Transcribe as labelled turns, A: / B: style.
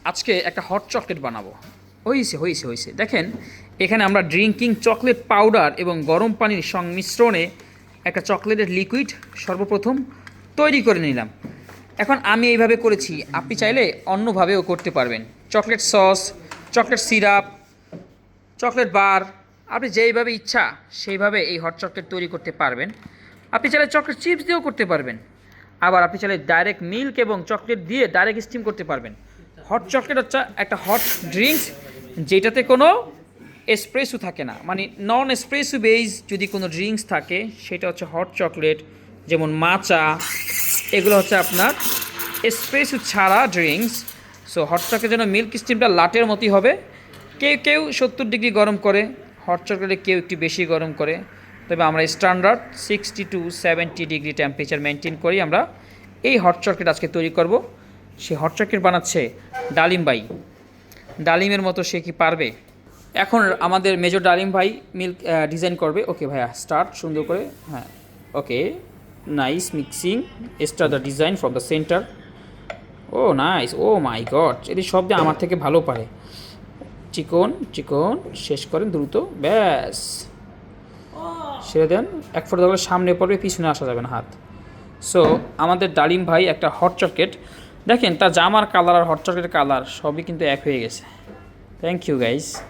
A: আজকে একটা hot chocolate বানাবো। হয়েছে দেখেন, এখানে আমরা ড্রিঙ্কিং চকলেট পাউডার এবং গরম পানির সংমিশ্রণে একটা চকলেটের লিকুইড সর্বপ্রথম তৈরি করে নিলাম। এখন আমি এইভাবে করেছি, আপনি চাইলে অন্যভাবেও করতে পারবেন। Chocolate sauce, chocolate syrup, chocolate bar, আপনি যেইভাবে ইচ্ছা সেইভাবে এই হট চকলেট তৈরি করতে পারবেন। আপনি চাইলে চকলেট চিপস দিয়েও করতে পারবেন, আবার আপনি চাইলে ডাইরেক্ট মিল্ক এবং চকলেট দিয়ে ডাইরেক্ট স্টিম করতে পারবেন। হট চকলেট হচ্ছে একটা হট ড্রিঙ্কস যেটাতে কোনো এসপ্রেসো থাকে না, মানে নন এসপ্রেসো বেস যদি কোনো ড্রিঙ্কস থাকে সেটা হচ্ছে হট চকলেট। যেমন মাচা, এগুলো হচ্ছে আপনার এসপ্রেসো ছাড়া ড্রিঙ্কস। সো হট চকলেটের জন্য মিল্ক স্টিমটা লাটের মতোই হবে। কেউ কেউ 70 ডিগ্রি গরম করে হট চকলেটে, কেউ একটু বেশি গরম করে, তবে আমরা standard 60 to 70 degree temperature maintain করি আমরা এই হট চকলেট আজকে তৈরি করব। সে হট চকলেট বানাচ্ছে ডালিম ভাই। ডালিমের মতো সে কি পারবে? এখন আমাদের মেজর ডালিম ভাই মিল্ক ডিজাইন করবে। ওকে ভাইয়া, স্টার্ট সুন্দর করে। হ্যাঁ, okay, nice mixing, start the design from the centre. Oh nice, oh my God, এটি শব্দে আমার থেকে ভালো পারে। চিকন চিকন শেষ করেন দ্রুত, ব্যাস ছেড়ে দেন। এক ফোঁটা তাহলে সামনে পড়বে, পিছনে আসা যাবে না হাত। সো আমাদের ডালিম ভাই একটা হট চকলেট, দেখেন তার জামার কালার আর হট চকলেটের কালার সবই কিন্তু এক হয়ে গেছে। Thank you guys.